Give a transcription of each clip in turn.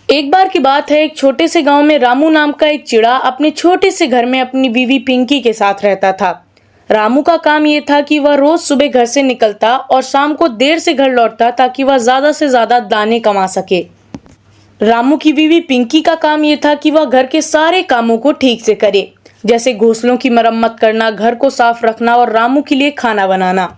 एक बार की बात है, एक छोटे से गांव में रामू नाम का एक चिड़ा अपने छोटे से घर में अपनी बीवी पिंकी के साथ रहता था। रामू का काम ये था कि वह रोज सुबह घर से निकलता और शाम को देर से घर लौटता ताकि वह ज्यादा से ज्यादा दाने कमा सके। रामू की बीवी पिंकी का काम ये था कि वह घर के सारे कामों को ठीक से करे, जैसे घोंसलों की मरम्मत करना, घर को साफ रखना और रामू के लिए खाना बनाना।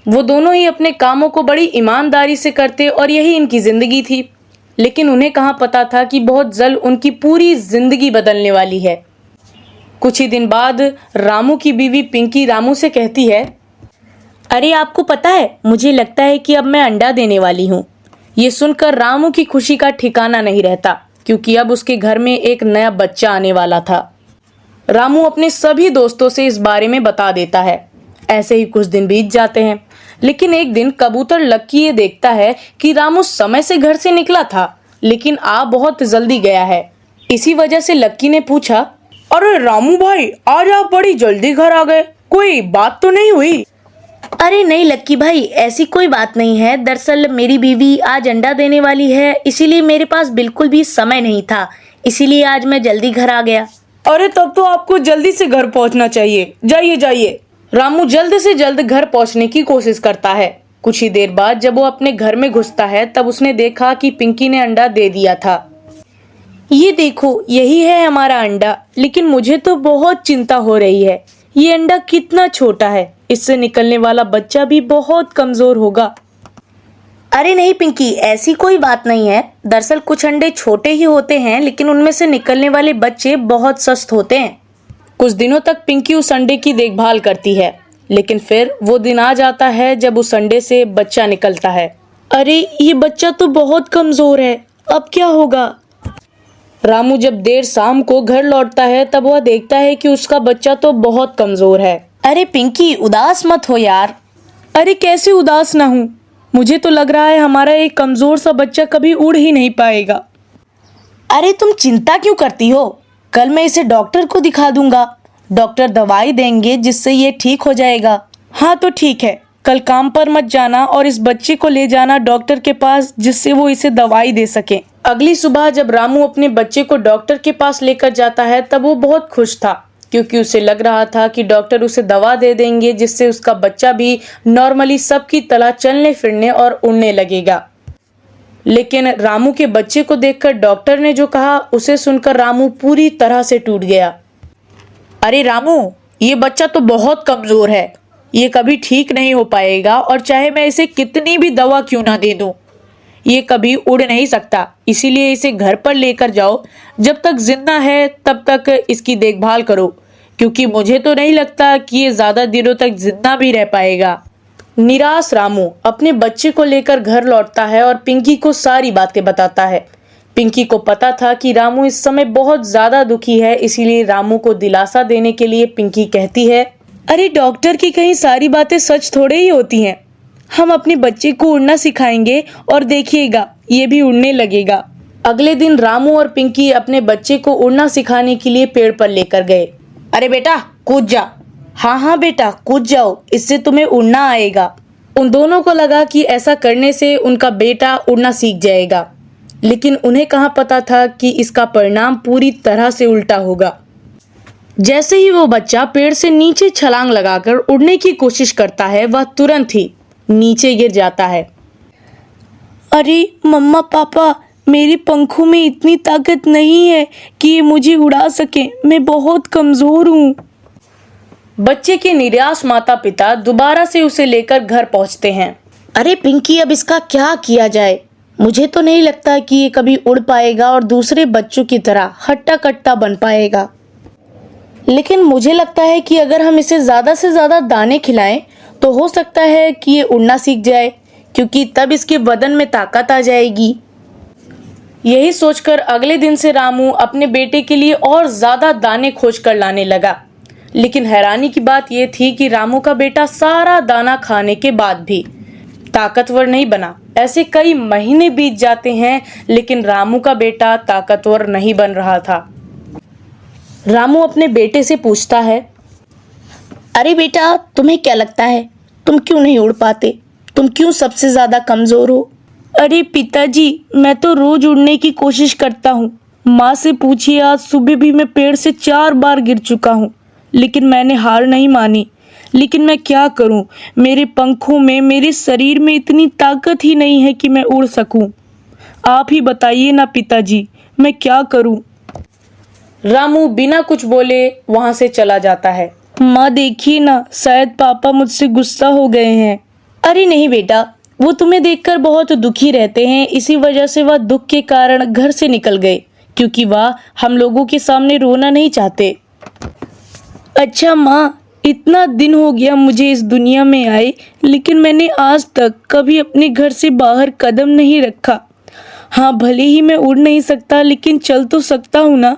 वो दोनों ही अपने कामों को बड़ी ईमानदारी से करते और यही इनकी जिंदगी थी। लेकिन उन्हें कहाँ पता था कि बहुत जल्द उनकी पूरी जिंदगी बदलने वाली है। कुछ ही दिन बाद रामू की बीवी पिंकी रामू से कहती है, अरे आपको पता है, मुझे लगता है कि अब मैं अंडा देने वाली हूँ। ये सुनकर रामू की खुशी का ठिकाना नहीं रहता, क्योंकि अब उसके घर में एक नया बच्चा आने वाला था। रामू अपने सभी दोस्तों से इस बारे में बता देता है। ऐसे ही कुछ दिन बीत जाते हैं, लेकिन एक दिन कबूतर लक्की ये देखता है कि रामू समय से घर से निकला था, लेकिन आ बहुत जल्दी गया है। इसी वजह से लक्की ने पूछा, अरे रामू भाई, आज आप बड़ी जल्दी घर आ गए, कोई बात तो नहीं हुई? अरे नहीं लक्की भाई, ऐसी कोई बात नहीं है। दरअसल मेरी बीवी आज अंडा देने वाली है, इसीलिए मेरे पास बिल्कुल भी समय नहीं था, इसीलिए आज मैं जल्दी घर आ गया। अरे तब तो आपको जल्दी से घर पहुंचना चाहिए। जाइए जाइए। रामू जल्द से जल्द घर पहुंचने की कोशिश करता है। कुछ ही देर बाद जब वो अपने घर में घुसता है, तब उसने देखा कि पिंकी ने अंडा दे दिया था। ये देखो, यही है हमारा अंडा, लेकिन मुझे तो बहुत चिंता हो रही है। ये अंडा कितना छोटा है, इससे निकलने वाला बच्चा भी बहुत कमजोर होगा। अरे नहीं पिंकी, ऐसी कोई बात नहीं है। दरअसल कुछ अंडे छोटे ही होते हैं, लेकिन उनमें से निकलने वाले बच्चे बहुत सस्त होते हैं। कुछ दिनों तक पिंकी उस अंडे की देखभाल करती है, लेकिन फिर वो दिन आ जाता है जब उस अंडे से बच्चा निकलता है। अरे ये बच्चा तो बहुत कमजोर है, अब क्या होगा? रामू जब देर शाम को घर लौटता है, तब वह देखता है कि उसका बच्चा तो बहुत कमजोर है। अरे पिंकी, उदास मत हो यार। अरे कैसे उदास ना हूँ, मुझे तो लग रहा है हमारा एक कमजोर सा बच्चा कभी उड़ ही नहीं पाएगा। अरे तुम चिंता क्यों करती हो? कल मैं इसे डॉक्टर को दिखा दूंगा। डॉक्टर दवाई देंगे जिससे ये ठीक हो जाएगा। हाँ तो ठीक है, कल काम पर मत जाना और इस बच्चे को ले जाना डॉक्टर के पास, जिससे वो इसे दवाई दे सके। अगली सुबह जब रामू अपने बच्चे को डॉक्टर के पास लेकर जाता है, तब वो बहुत खुश था, क्योंकि उसे लग रहा था कि डॉक्टर उसे दवा दे देंगे जिससे उसका बच्चा भी नॉर्मली सबकी तरह चलने फिरने और उड़ने लगेगा। लेकिन रामू के बच्चे को देखकर डॉक्टर ने जो कहा, उसे सुनकर रामू पूरी तरह से टूट गया। अरे रामू, ये बच्चा तो बहुत कमजोर है, ये कभी ठीक नहीं हो पाएगा, और चाहे मैं इसे कितनी भी दवा क्यों ना दे दूं, ये कभी उड़ नहीं सकता। इसीलिए इसे घर पर लेकर जाओ, जब तक जिंदा है तब तक इसकी देखभाल करो, क्योंकि मुझे तो नहीं लगता कि ये ज्यादा दिनों तक जिंदा भी रह पाएगा। निराश रामू अपने बच्चे को लेकर घर लौटता है और पिंकी को सारी बातें बताता है। पिंकी को पता था कि रामू इस समय बहुत ज्यादा दुखी है, इसीलिए रामू को दिलासा देने के लिए पिंकी कहती है, अरे डॉक्टर की कहीं सारी बातें सच थोड़े ही होती हैं। हम अपने बच्चे को उड़ना सिखाएंगे और देखिएगा, ये भी उड़ने लगेगा। अगले दिन रामू और पिंकी अपने बच्चे को उड़ना सिखाने के लिए पेड़ पर लेकर गए। अरे बेटा कूद जा। हाँ हाँ बेटा, कूद जाओ, इससे तुम्हें उड़ना आएगा। उन दोनों को लगा कि ऐसा करने से उनका बेटा उड़ना सीख जाएगा, लेकिन उन्हें कहाँ पता था कि इसका परिणाम पूरी तरह से उल्टा होगा। जैसे ही वो बच्चा पेड़ से नीचे छलांग लगाकर उड़ने की कोशिश करता है, वह तुरंत ही नीचे गिर जाता है। अरे मम्मा पापा, मेरे पंखों में इतनी ताकत नहीं है कि ये मुझे उड़ा सके, मैं बहुत कमजोर हूँ। बच्चे के निराश माता पिता दोबारा से उसे लेकर घर पहुंचते हैं। अरे पिंकी, अब इसका क्या किया जाए? मुझे तो नहीं लगता कि ये कभी उड़ पाएगा और दूसरे बच्चों की तरह हट्टा कट्टा बन पाएगा। लेकिन मुझे लगता है कि अगर हम इसे ज्यादा से ज्यादा दाने खिलाएं तो हो सकता है कि ये उड़ना सीख जाए, क्योंकि तब इसके बदन में ताकत आ जाएगी। यही सोचकर अगले दिन से रामू अपने बेटे के लिए और ज्यादा दाने खोज कर लाने लगा। लेकिन हैरानी की बात यह थी कि रामू का बेटा सारा दाना खाने के बाद भी ताकतवर नहीं बना। ऐसे कई महीने बीत जाते हैं, लेकिन रामू का बेटा ताकतवर नहीं बन रहा था। रामू अपने बेटे से पूछता है, अरे बेटा, तुम्हें क्या लगता है, तुम क्यों नहीं उड़ पाते? तुम क्यों सबसे ज्यादा कमजोर हो? अरे पिताजी, मैं तो रोज उड़ने की कोशिश करता हूँ। माँ से पूछिए, आज सुबह भी मैं पेड़ से 4 बार गिर चुका हूँ, लेकिन मैंने हार नहीं मानी। लेकिन मैं क्या करूँ, मेरे पंखों में, मेरे शरीर में इतनी ताकत ही नहीं है कि मैं उड़ सकूँ। आप ही बताइए ना पिताजी, मैं क्या करूँ। रामू बिना कुछ बोले वहां से चला जाता है। माँ देखिए ना, शायद पापा मुझसे गुस्सा हो गए हैं। अरे नहीं बेटा, वो तुम्हें देखकर बहुत दुखी रहते हैं, इसी वजह से वह दुख के कारण घर से निकल गए, क्योंकि वह हम लोगों के सामने रोना नहीं चाहते। अच्छा माँ, इतना दिन हो गया मुझे इस दुनिया में आए, लेकिन मैंने आज तक कभी अपने घर से बाहर कदम नहीं रखा। हाँ, भले ही मैं उड़ नहीं सकता, लेकिन चल तो सकता हूँ ना।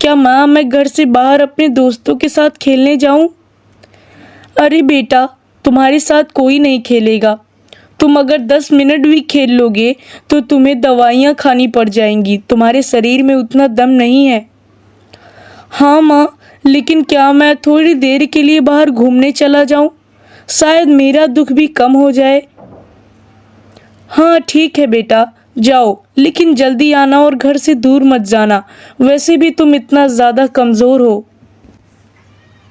क्या माँ, मैं घर से बाहर अपने दोस्तों के साथ खेलने जाऊं? अरे बेटा, तुम्हारे साथ कोई नहीं खेलेगा। तुम अगर 10 मिनट भी खेल लोगे तो तुम्हें दवाइयाँ खानी पड़ जाएंगी, तुम्हारे शरीर में उतना दम नहीं है। हाँ माँ, लेकिन क्या मैं थोड़ी देर के लिए बाहर घूमने चला जाऊं? शायद मेरा दुख भी कम हो जाए। हाँ ठीक है बेटा, जाओ, लेकिन जल्दी आना और घर से दूर मत जाना। वैसे भी तुम इतना ज्यादा कमजोर हो।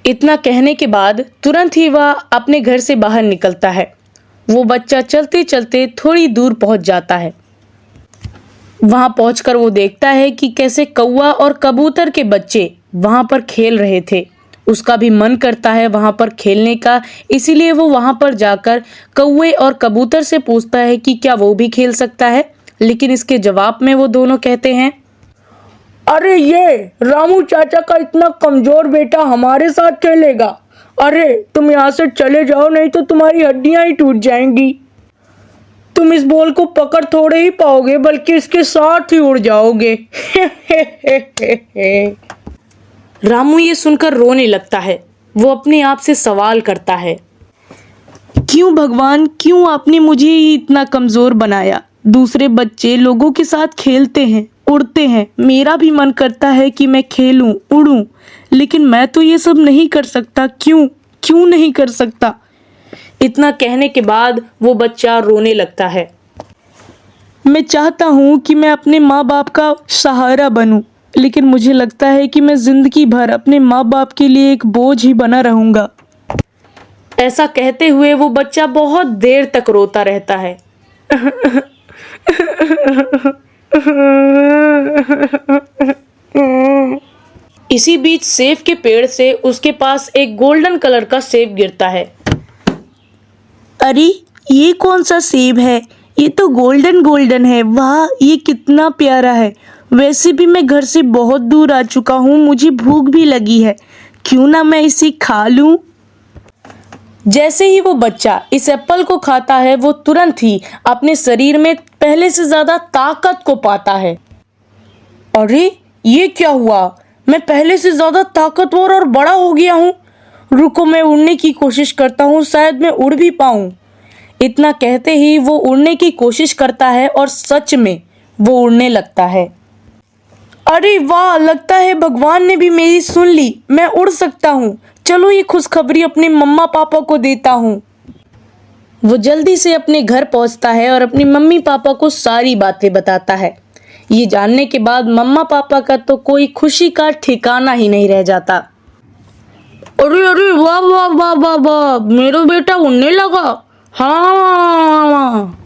इतना कहने के बाद तुरंत ही वह अपने घर से बाहर निकलता है। वो बच्चा चलते चलते थोड़ी दूर पहुंच जाता है। वहां पहुंचकर वो देखता है कि कैसे कौवा और कबूतर के बच्चे वहां पर खेल रहे थे। उसका भी मन करता है वहां पर खेलने का, इसीलिए वो वहां पर जाकर कौवे और कबूतर से पूछता है कि क्या वो भी खेल सकता है। लेकिन इसके जवाब में वो दोनों कहते हैं, अरे ये रामू चाचा का इतना कमजोर बेटा हमारे साथ खेलेगा। अरे तुम यहाँ से चले जाओ, नहीं तो तुम्हारी हड्डियां ही टूट जाएंगी। तुम इस बॉल को पकड़ थोड़े ही पाओगे, बल्कि इसके साथ ही उड़ जाओगे। रामू ये सुनकर रोने लगता है। वो अपने आप से सवाल करता है, क्यों भगवान, क्यों आपने मुझे ही इतना कमजोर बनाया? दूसरे बच्चे लोगों के साथ खेलते हैं, उड़ते हैं, मेरा भी मन करता है कि मैं खेलूं, उड़ूं, लेकिन मैं तो ये सब नहीं कर सकता। क्यों नहीं कर सकता? इतना कहने के बाद वो बच्चा रोने लगता है। मैं चाहता हूँ कि मैं अपने माँ बाप का सहारा बनूं, लेकिन मुझे लगता है कि मैं जिंदगी भर अपने माँ बाप के लिए एक बोझ ही बना रहूंगा। ऐसा कहते हुए वो बच्चा बहुत देर तक रोता रहता है। इसी बीच सेब के पेड़ से उसके पास एक गोल्डन कलर का सेब गिरता है। अरे ये कौन सा सेब है? ये तो गोल्डन गोल्डन है। वाह, ये कितना प्यारा है। वैसे भी मैं घर से बहुत दूर आ चुका हूँ, मुझे भूख भी लगी है। क्यों ना मैं इसे खा लूं? जैसे ही वो बच्चा इस एप्पल को खाता है, वो तुरंत ही अपने शरीर में पहले से ज्यादा ताकत को पाता है। अरे ये क्या हुआ? मैं पहले से ज्यादा ताकतवर और बड़ा हो गया हूँ। रुको, मैं उड़ने की कोशिश करता हूँ, शायद मैं उड़ भी पाऊं। इतना कहते ही वो उड़ने की कोशिश करता है और सच में वो उड़ने लगता है। अरे वाह, लगता है भगवान ने भी मेरी सुन ली, मैं उड़ सकता हूँ। चलो ये खुशखबरी अपने मम्मा पापा को देता हूँ। वो जल्दी से अपने घर पहुंचता है और अपनी मम्मी पापा को सारी बातें बताता है। ये जानने के बाद मम्मा पापा का तो कोई खुशी का ठिकाना ही नहीं रह जाता। अरे अरे वाह वाह वाह वाह वाह, मेरा बेटा उड़ने लगा। हाँ।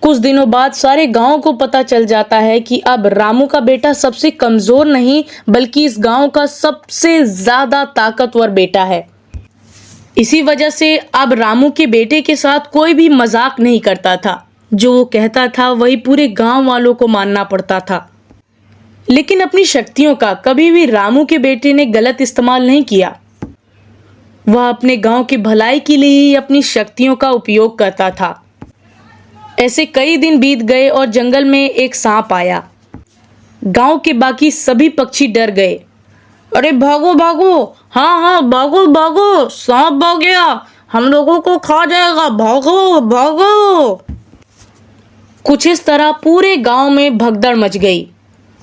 कुछ दिनों बाद सारे गांव को पता चल जाता है कि अब रामू का बेटा सबसे कमजोर नहीं, बल्कि इस गांव का सबसे ज्यादा ताकतवर बेटा है। इसी वजह से अब रामू के बेटे के साथ कोई भी मजाक नहीं करता था। जो वो कहता था वही पूरे गांव वालों को मानना पड़ता था। लेकिन अपनी शक्तियों का कभी भी रामू के बेटे ने गलत इस्तेमाल नहीं किया। वह अपने गांव की भलाई के लिए ही अपनी शक्तियों का उपयोग करता था। ऐसे कई दिन बीत गए और जंगल में एक सांप आया। गांव के बाकी सभी पक्षी डर गए। अरे भागो भागो, हाँ हाँ भागो भागो, सांप आ गया, हम लोगों को खा जाएगा, भागो भागो। कुछ इस तरह पूरे गांव में भगदड़ मच गई।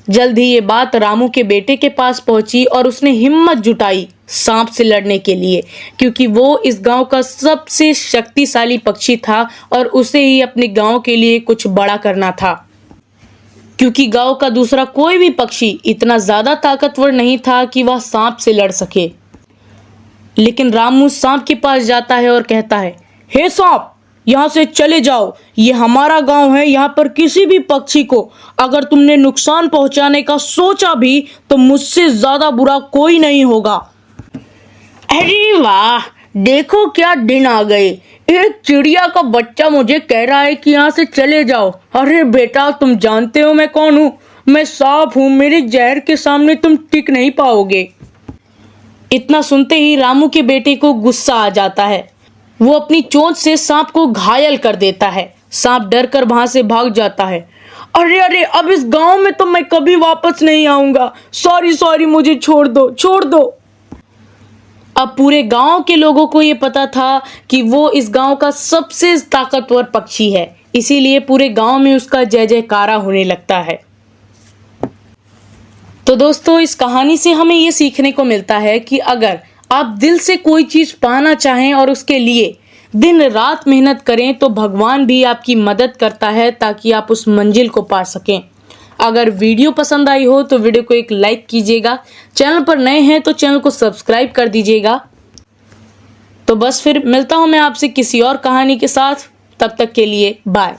जल्द ही ये बात रामू के बेटे के पास पहुंची और उसने हिम्मत जुटाई सांप से लड़ने के लिए, क्योंकि वो इस गांव का सबसे शक्तिशाली पक्षी था और उसे ही अपने गांव के लिए कुछ बड़ा करना था। क्योंकि गांव का दूसरा कोई भी पक्षी इतना ज्यादा ताकतवर नहीं था कि वह सांप से लड़ सके। लेकिन रामू सांप के पास जाता है और कहता है, हे सांप, यहाँ से चले जाओ, ये हमारा गांव है। यहाँ पर किसी भी पक्षी को अगर तुमने नुकसान पहुंचाने का सोचा भी तो मुझसे ज्यादा बुरा कोई नहीं होगा। अरे वाह, देखो क्या दिन आ गए। एक चिड़िया का बच्चा मुझे कह रहा है कि यहाँ से चले जाओ। अरे बेटा, तुम जानते हो मैं कौन हूँ? मैं सांप हूँ। मेरे जहर के सामने तुम टिक नहीं पाओगे। इतना सुनते ही रामू के बेटे को गुस्सा आ जाता है। वो अपनी चोंच से सांप को घायल कर देता है। सांप डर कर वहां से भाग जाता है। अरे अरे, अब इस गांव में तो मैं कभी वापस नहीं आऊंगा। सॉरी, मुझे छोड़ दो। अब पूरे गांव के लोगों को ये पता था कि वो इस गांव का सबसे ताकतवर पक्षी है, इसीलिए पूरे गांव में उसका जय जयकारा होने लगता है। तो दोस्तों, इस कहानी से हमें ये सीखने को मिलता है कि अगर आप दिल से कोई चीज पाना चाहें और उसके लिए दिन रात मेहनत करें तो भगवान भी आपकी मदद करता है ताकि आप उस मंजिल को पा सकें। अगर वीडियो पसंद आई हो तो वीडियो को एक लाइक कीजिएगा। चैनल पर नए हैं तो चैनल को सब्सक्राइब कर दीजिएगा। तो बस फिर मिलता हूं मैं आपसे किसी और कहानी के साथ। तब तक के लिए बाय।